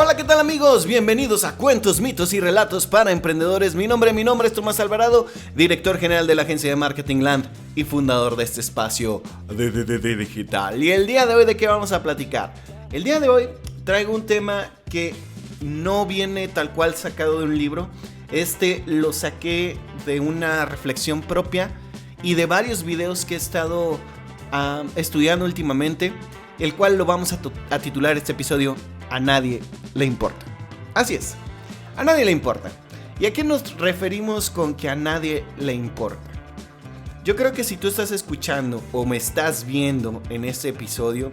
Hola, ¿qué tal amigos? Bienvenidos a Cuentos, Mitos y Relatos para Emprendedores. Mi nombre es Tomás Alvarado, director general de la agencia de Marketing Land y fundador de este espacio de digital. Y el día de hoy, ¿de qué vamos a platicar? El día de hoy traigo un tema que no viene tal cual sacado de un libro. Lo saqué de una reflexión propia y de varios videos que he estado estudiando últimamente, el cual lo vamos a titular este episodio A nadie le importa. Así es, a nadie le importa. ¿Y a qué nos referimos con que a nadie le importa? Yo creo que si tú estás escuchando o me estás viendo en este episodio,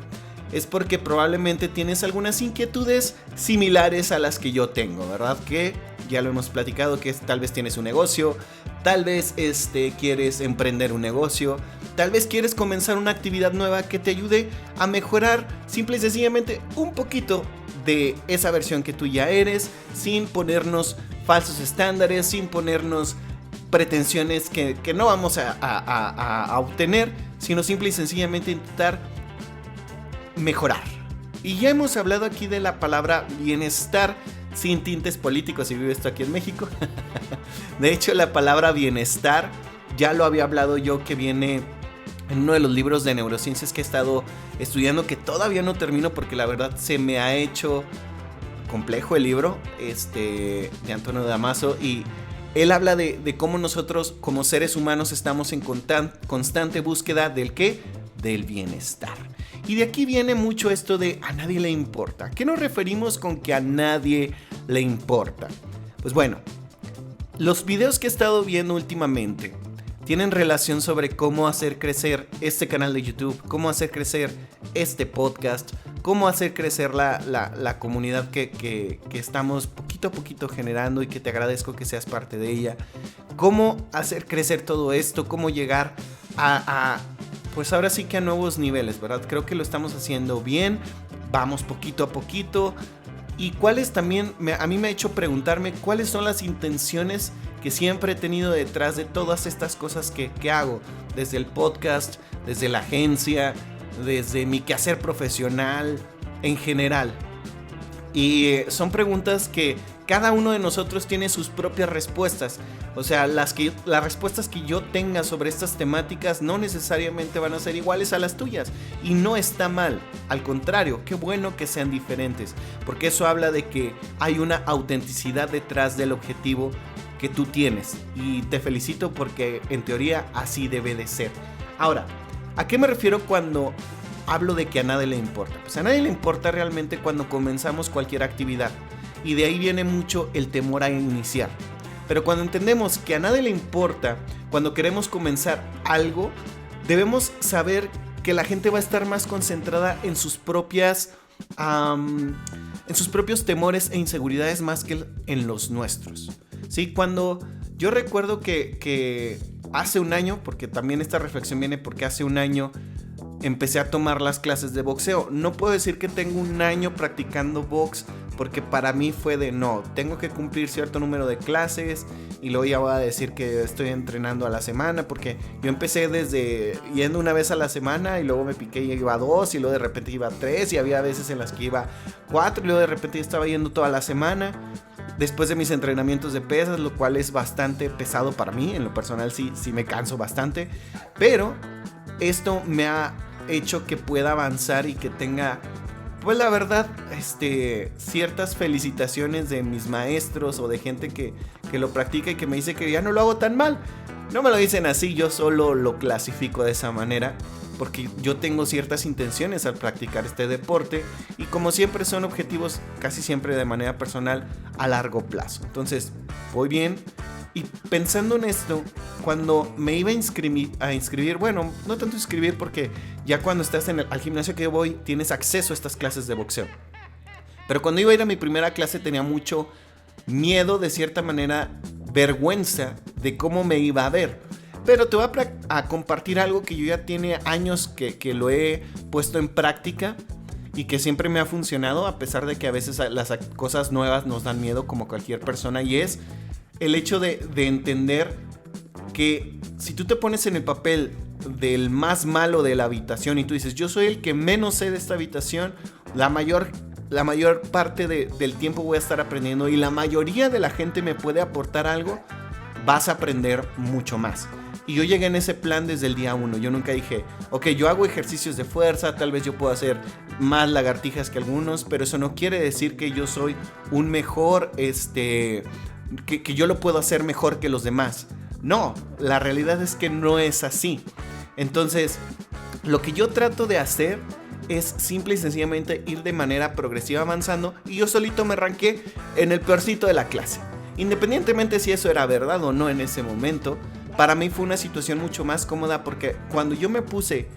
es porque probablemente tienes algunas inquietudes similares a las que yo tengo, ¿verdad? Que ya lo hemos platicado, que tal vez tienes un negocio, tal vez quieres emprender un negocio, tal vez quieres comenzar una actividad nueva que te ayude a mejorar simple y sencillamente un poquito de esa versión que tú ya eres, sin ponernos falsos estándares, sin ponernos pretensiones que no vamos a obtener, sino simple y sencillamente intentar mejorar. Y ya hemos hablado aquí de la palabra bienestar sin tintes políticos si vives tú aquí en México. De hecho, la palabra bienestar ya lo había hablado yo, que viene en uno de los libros de neurociencias que he estado estudiando, que todavía no termino porque la verdad se me ha hecho complejo el libro, de Antonio Damasio, y él habla de cómo nosotros como seres humanos estamos en constante búsqueda del ¿qué? Del bienestar. Y de aquí viene mucho esto de a nadie le importa. ¿A qué nos referimos con que a nadie le importa? Pues bueno, los videos que he estado viendo últimamente tienen relación sobre cómo hacer crecer este canal de YouTube, cómo hacer crecer este podcast, cómo hacer crecer la comunidad que estamos poquito a poquito generando y que te agradezco que seas parte de ella. Cómo hacer crecer todo esto, cómo llegar pues ahora sí que a nuevos niveles, ¿verdad? Creo que lo estamos haciendo bien, vamos poquito a poquito. Y cuáles también, a mí me ha hecho preguntarme cuáles son las intenciones que siempre he tenido detrás de todas estas cosas que hago. Desde el podcast, desde la agencia, desde mi quehacer profesional, en general. Y son preguntas que cada uno de nosotros tiene sus propias respuestas. O sea, las respuestas que yo tenga sobre estas temáticas no necesariamente van a ser iguales a las tuyas. Y no está mal. Al contrario, qué bueno que sean diferentes. Porque eso habla de que hay una autenticidad detrás del objetivo que tú tienes. Y te felicito porque en teoría así debe de ser. Ahora, ¿a qué me refiero cuando hablo de que a nadie le importa? Pues a nadie le importa realmente cuando comenzamos cualquier actividad. Y de ahí viene mucho el temor a iniciar. Pero cuando entendemos que a nadie le importa, cuando queremos comenzar algo, debemos saber que la gente va a estar más concentrada en sus propios temores e inseguridades más que en los nuestros. ¿Sí? Cuando yo recuerdo que hace un año, porque también esta reflexión viene porque hace un año empecé a tomar las clases de boxeo. No puedo decir que tengo un año practicando box, porque para mí fue tengo que cumplir cierto número de clases y luego ya voy a decir que estoy entrenando a la semana, porque yo empecé desde yendo una vez a la semana y luego me piqué y iba a 2 y luego de repente iba a 3 y había veces en las que iba 4 y luego de repente estaba yendo toda la semana después de mis entrenamientos de pesas, lo cual es bastante pesado para mí. En lo personal sí me canso bastante, pero esto me ha hecho que pueda avanzar y que tenga, pues la verdad, ciertas felicitaciones de mis maestros o de gente que lo practica y que me dice que ya no lo hago tan mal. No me lo dicen así, yo solo lo clasifico de esa manera porque yo tengo ciertas intenciones al practicar este deporte y como siempre son objetivos casi siempre de manera personal a largo plazo. Entonces, voy bien. Y pensando en esto, cuando me iba a inscribir, bueno, no tanto inscribir porque ya cuando estás al gimnasio que yo voy tienes acceso a estas clases de boxeo. Pero cuando iba a ir a mi primera clase tenía mucho miedo, de cierta manera, vergüenza de cómo me iba a ver. Pero te voy a compartir algo que yo ya tiene años que lo he puesto en práctica y que siempre me ha funcionado, a pesar de que a veces las cosas nuevas nos dan miedo como cualquier persona, y es el hecho de entender que si tú te pones en el papel del más malo de la habitación y tú dices, yo soy el que menos sé de esta habitación, la mayor la mayor parte del tiempo voy a estar aprendiendo y la mayoría de la gente me puede aportar algo, vas a aprender mucho más. Y yo llegué en ese plan desde el día 1. Yo nunca dije, ok, yo hago ejercicios de fuerza, tal vez yo puedo hacer más lagartijas que algunos, pero eso no quiere decir que yo soy un mejor, que yo lo puedo hacer mejor que los demás. No, la realidad es que no es así. Entonces, lo que yo trato de hacer es simple y sencillamente ir de manera progresiva avanzando, y yo solito me ranqué en el peorcito de la clase. Independientemente si eso era verdad o no en ese momento, para mí fue una situación mucho más cómoda, porque cuando yo me puse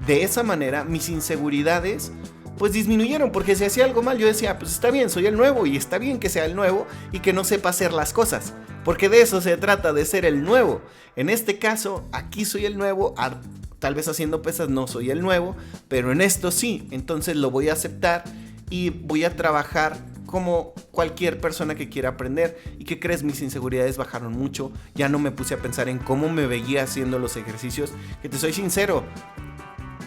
de esa manera, mis inseguridades pues disminuyeron, porque si hacía algo mal yo decía, pues está bien, soy el nuevo y está bien que sea el nuevo y que no sepa hacer las cosas, porque de eso se trata, de ser el nuevo. En este caso, aquí soy el nuevo, tal vez haciendo pesas no soy el nuevo, pero en esto sí, entonces lo voy a aceptar y voy a trabajar como cualquier persona que quiera aprender. ¿Y qué crees? Mis inseguridades bajaron mucho. Ya no me puse a pensar en cómo me veía haciendo los ejercicios, que te soy sincero,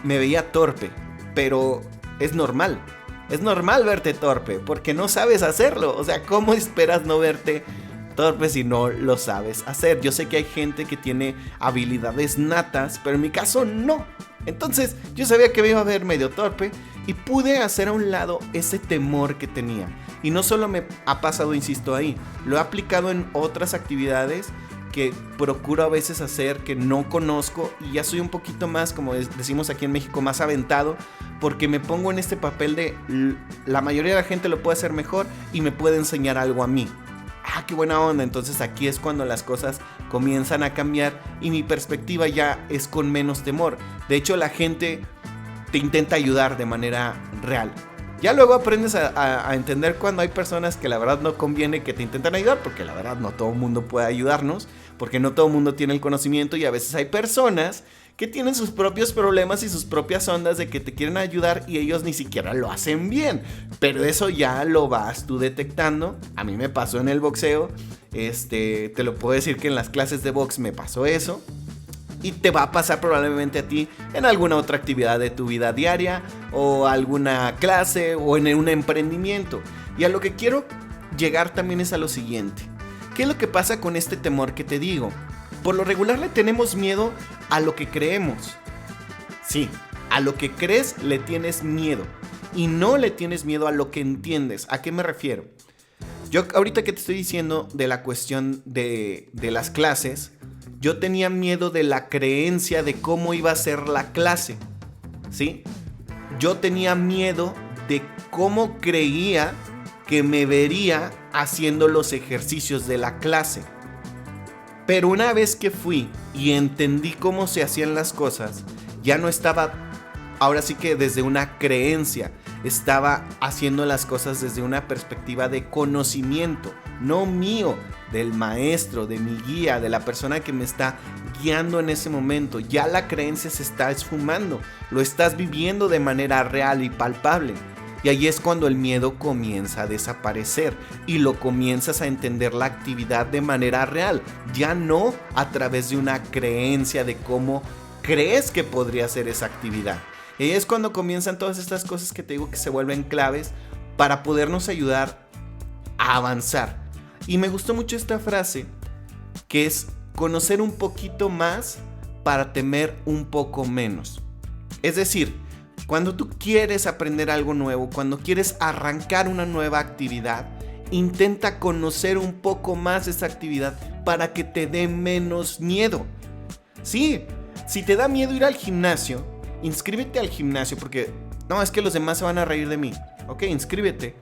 me veía torpe, pero es normal verte torpe, porque no sabes hacerlo. O sea, ¿cómo esperas no verte torpe si no lo sabes hacer? Yo sé que hay gente que tiene habilidades natas, pero en mi caso no. Entonces yo sabía que me iba a ver medio torpe y pude hacer a un lado ese temor que tenía. Y no solo me ha pasado, insisto, ahí, lo he aplicado en otras actividades que procuro a veces hacer, que no conozco, y ya soy un poquito más, como decimos aquí en México, más aventado, porque me pongo en este papel de la mayoría de la gente lo puede hacer mejor y me puede enseñar algo a mí. ¡Ah, qué buena onda! Entonces aquí es cuando las cosas comienzan a cambiar y mi perspectiva ya es con menos temor. De hecho, la gente te intenta ayudar de manera real. Ya luego aprendes a entender cuando hay personas que la verdad no conviene que te intentan ayudar, porque la verdad no todo el mundo puede ayudarnos, porque no todo el mundo tiene el conocimiento, y a veces hay personas que tienen sus propios problemas y sus propias ondas de que te quieren ayudar y ellos ni siquiera lo hacen bien. Pero eso ya lo vas tú detectando. A mí me pasó en el boxeo, te lo puedo decir que en las clases de box me pasó eso. Y te va a pasar probablemente a ti en alguna otra actividad de tu vida diaria, o alguna clase, o en un emprendimiento. Y a lo que quiero llegar también es a lo siguiente. ¿Qué es lo que pasa con este temor que te digo? Por lo regular le tenemos miedo a lo que creemos. Sí, a lo que crees le tienes miedo. Y no le tienes miedo a lo que entiendes. ¿A qué me refiero? Yo ahorita que te estoy diciendo de la cuestión de las clases, yo tenía miedo de la creencia de cómo iba a ser la clase, ¿sí? Yo tenía miedo de cómo creía que me vería haciendo los ejercicios de la clase. Pero una vez que fui y entendí cómo se hacían las cosas, ya no estaba, ahora sí que desde una creencia, estaba haciendo las cosas desde una perspectiva de conocimiento, no mío, del maestro, de mi guía, de la persona que me está guiando en ese momento. Ya la creencia se está esfumando, lo estás viviendo de manera real y palpable. Y ahí es cuando el miedo comienza a desaparecer y lo comienzas a entender la actividad de manera real, ya no a través de una creencia de cómo crees que podría ser esa actividad. Y es cuando comienzan todas estas cosas que te digo que se vuelven claves para podernos ayudar a avanzar. Y me gustó mucho esta frase, que es conocer un poquito más para temer un poco menos. Es decir, cuando tú quieres aprender algo nuevo, cuando quieres arrancar una nueva actividad, intenta conocer un poco más esa actividad para que te dé menos miedo. Sí, si te da miedo ir al gimnasio, inscríbete al gimnasio, porque no, es que los demás se van a reír de mí. Ok, inscríbete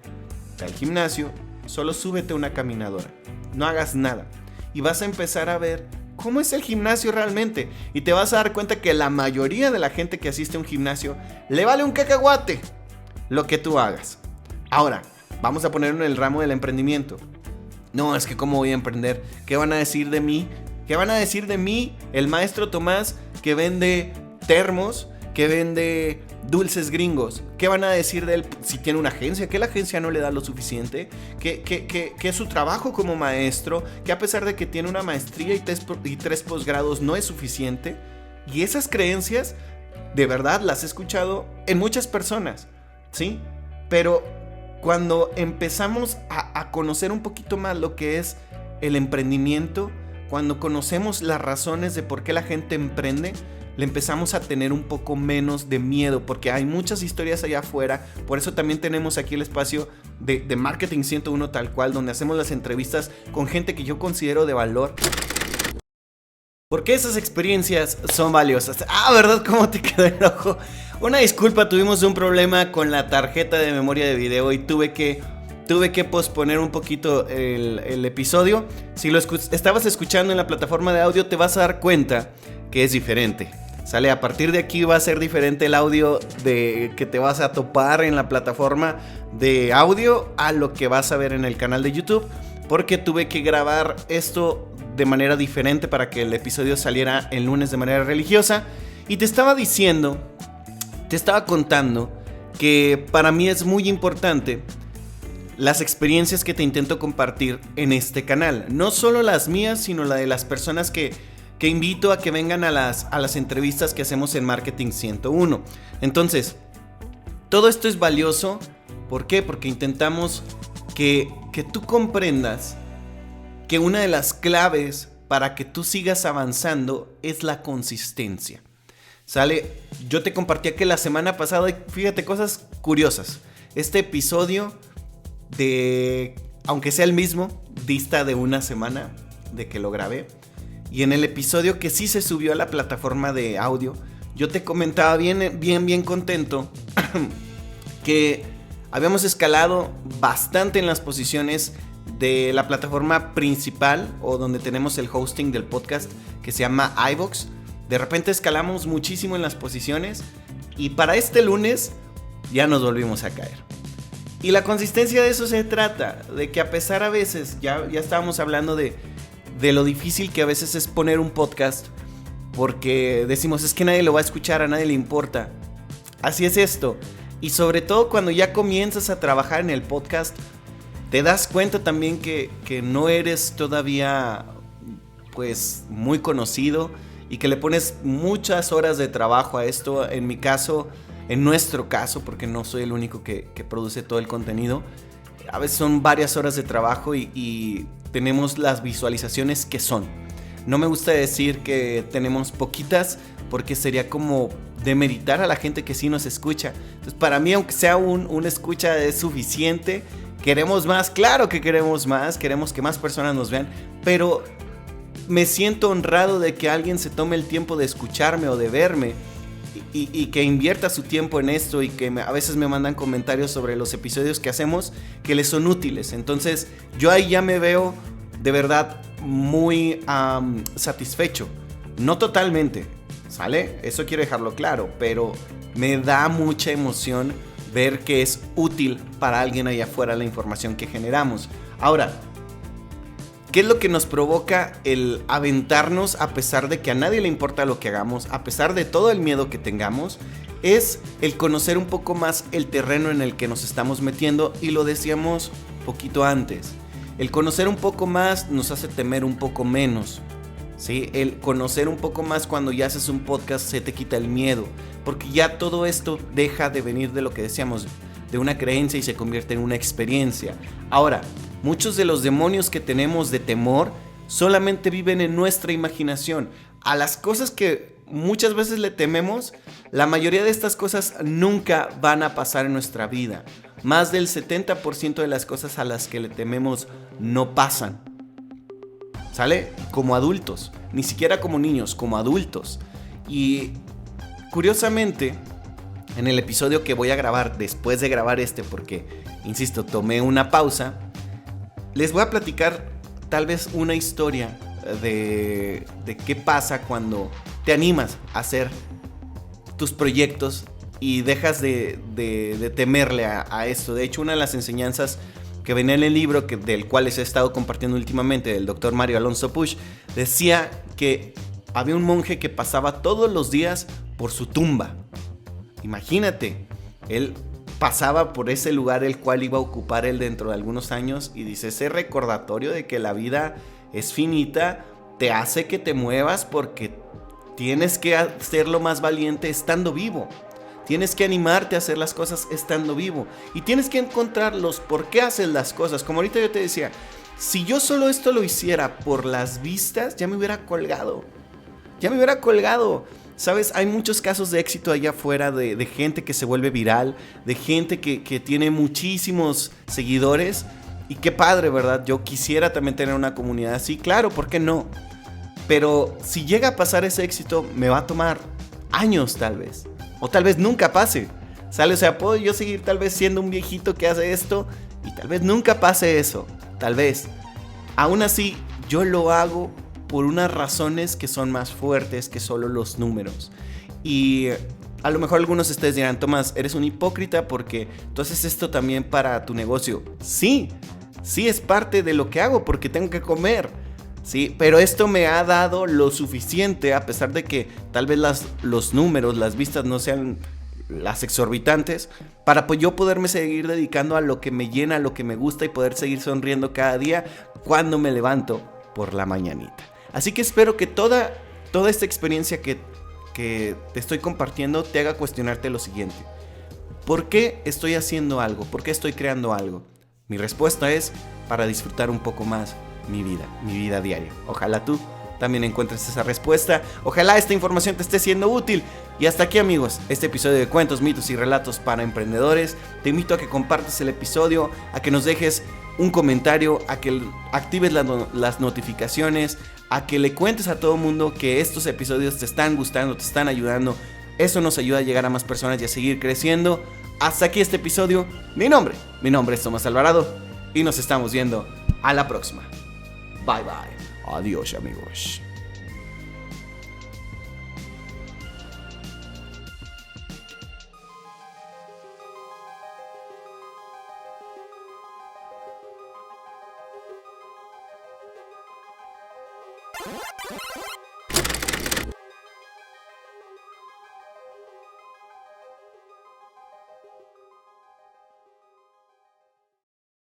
al gimnasio, solo súbete a una caminadora, no hagas nada y vas a empezar a ver cómo es el gimnasio realmente, y te vas a dar cuenta que la mayoría de la gente que asiste a un gimnasio le vale un cacahuate lo que tú hagas. Ahora, vamos a ponerlo en el ramo del emprendimiento. No, es que cómo voy a emprender, ¿qué van a decir de mí? ¿Qué van a decir de mí, el maestro Tomás, que vende termos, que vende dulces gringos? ¿Qué van a decir de él si tiene una agencia? ¿Que la agencia no le da lo suficiente? ¿Que su trabajo como maestro, que a pesar de que tiene una maestría y 3 posgrados no es suficiente? Y esas creencias, de verdad, las he escuchado en muchas personas, ¿sí? Pero cuando empezamos a conocer un poquito más lo que es el emprendimiento, cuando conocemos las razones de por qué la gente emprende, le empezamos a tener un poco menos de miedo, porque hay muchas historias allá afuera. Por eso también tenemos aquí el espacio de Marketing 101 tal cual, donde hacemos las entrevistas con gente que yo considero de valor, porque esas experiencias son valiosas. ¿Verdad? ¿Cómo te quedó el ojo? Una disculpa, tuvimos un problema con la tarjeta de memoria de video y tuve que posponer un poquito el episodio. Si lo estabas escuchando en la plataforma de audio, te vas a dar cuenta que es diferente. Sale, a partir de aquí va a ser diferente el audio que te vas a topar en la plataforma de audio a lo que vas a ver en el canal de YouTube, porque tuve que grabar esto de manera diferente para que el episodio saliera el lunes de manera religiosa. Y te estaba contando que para mí es muy importante las experiencias que te intento compartir en este canal. No solo las mías, sino la de las personas que invito a que vengan a las entrevistas que hacemos en Marketing 101. Entonces, todo esto es valioso. ¿Por qué? Porque intentamos que tú comprendas que una de las claves para que tú sigas avanzando es la consistencia. ¿Sale? Yo te compartía que la semana pasada, fíjate, cosas curiosas. Este episodio aunque sea el mismo, dista de una semana de que lo grabé. Y en el episodio que sí se subió a la plataforma de audio, yo te comentaba bien contento que habíamos escalado bastante en las posiciones de la plataforma principal, o donde tenemos el hosting del podcast, que se llama iVoox. De repente escalamos muchísimo en las posiciones y para este lunes ya nos volvimos a caer. Y la consistencia de eso se trata, de que a pesar a veces, ya estábamos hablando de lo difícil que a veces es poner un podcast, porque decimos, es que nadie lo va a escuchar, a nadie le importa. Así es esto. Y sobre todo cuando ya comienzas a trabajar en el podcast, te das cuenta también que no eres todavía pues muy conocido y que le pones muchas horas de trabajo a esto. En mi caso, en nuestro caso, porque no soy el único que produce todo el contenido, a veces son varias horas de trabajo y tenemos las visualizaciones que son. No me gusta decir que tenemos poquitas, porque sería como demeritar a la gente que sí nos escucha. Entonces, para mí, aunque sea un escucha, es suficiente. Queremos más, claro que queremos más, queremos que más personas nos vean, pero me siento honrado de que alguien se tome el tiempo de escucharme o de verme y que invierta su tiempo en esto, y que a veces me mandan comentarios sobre los episodios que hacemos que les son útiles. Entonces yo ahí ya me veo de verdad muy satisfecho. No totalmente, ¿sale? Eso quiero dejarlo claro, pero me da mucha emoción ver que es útil para alguien allá afuera la información que generamos. Ahora, ¿qué es lo que nos provoca el aventarnos a pesar de que a nadie le importa lo que hagamos, a pesar de todo el miedo que tengamos? Es el conocer un poco más el terreno en el que nos estamos metiendo, y lo decíamos poquito antes. El conocer un poco más nos hace temer un poco menos, ¿sí? El conocer un poco más, cuando ya haces un podcast, se te quita el miedo, porque ya todo esto deja de venir de lo que decíamos, de una creencia, y se convierte en una experiencia. Ahora, muchos de los demonios que tenemos de temor solamente viven en nuestra imaginación. A las cosas que muchas veces le tememos, la mayoría de estas cosas nunca van a pasar en nuestra vida. Más del 70% de las cosas a las que le tememos no pasan. ¿Sale? Como adultos, ni siquiera como niños, como adultos. Y curiosamente, en el episodio que voy a grabar después de grabar este, porque, insisto, tomé una pausa, les voy a platicar tal vez una historia de qué pasa cuando te animas a hacer tus proyectos y dejas de temerle a esto. De hecho, una de las enseñanzas que venía en el libro, del cual les he estado compartiendo últimamente, del Dr. Mario Alonso Puig, decía que había un monje que pasaba todos los días por su tumba. Imagínate, él pasaba por ese lugar el cual iba a ocupar él dentro de algunos años, y dice, ese recordatorio de que la vida es finita te hace que te muevas, porque tienes que ser lo más valiente estando vivo. Tienes que animarte a hacer las cosas estando vivo. Y tienes que encontrar los por qué haces las cosas. Como ahorita yo te decía, si yo solo esto lo hiciera por las vistas, ya me hubiera colgado. Ya me hubiera colgado. ¿Sabes? Hay muchos casos de éxito allá afuera de gente que se vuelve viral, de gente que tiene muchísimos seguidores. Y qué padre, ¿verdad? Yo quisiera también tener una comunidad así. Claro, ¿por qué no? Pero si llega a pasar ese éxito, me va a tomar años tal vez. O tal vez nunca pase. ¿Sale? O sea, puedo yo seguir tal vez siendo un viejito que hace esto y tal vez nunca pase eso. Tal vez. Aún así, yo lo hago por unas razones que son más fuertes que solo los números. Y a lo mejor algunos de ustedes dirán, Tomás, eres un hipócrita porque tú haces esto también para tu negocio. Sí, sí es parte de lo que hago porque tengo que comer. Sí, pero esto me ha dado lo suficiente, a pesar de que tal vez los números, las vistas no sean las exorbitantes, para pues yo poderme seguir dedicando a lo que me llena, a lo que me gusta y poder seguir sonriendo cada día cuando me levanto por la mañanita. Así que espero que toda esta experiencia que te estoy compartiendo te haga cuestionarte lo siguiente. ¿Por qué estoy haciendo algo? ¿Por qué estoy creando algo? Mi respuesta es para disfrutar un poco más mi vida diaria. Ojalá tú también encuentres esa respuesta. Ojalá esta información te esté siendo útil. Y hasta aquí, amigos, este episodio de Cuentos, Mitos y Relatos para Emprendedores. Te invito a que compartas el episodio, a que nos dejes un comentario, a que actives las notificaciones, a que le cuentes a todo mundo que estos episodios te están gustando, te están ayudando. Eso nos ayuda a llegar a más personas y a seguir creciendo. Hasta aquí este episodio. Mi nombre es Tomás Alvarado y nos estamos viendo a la próxima. Bye bye. Adiós, amigos.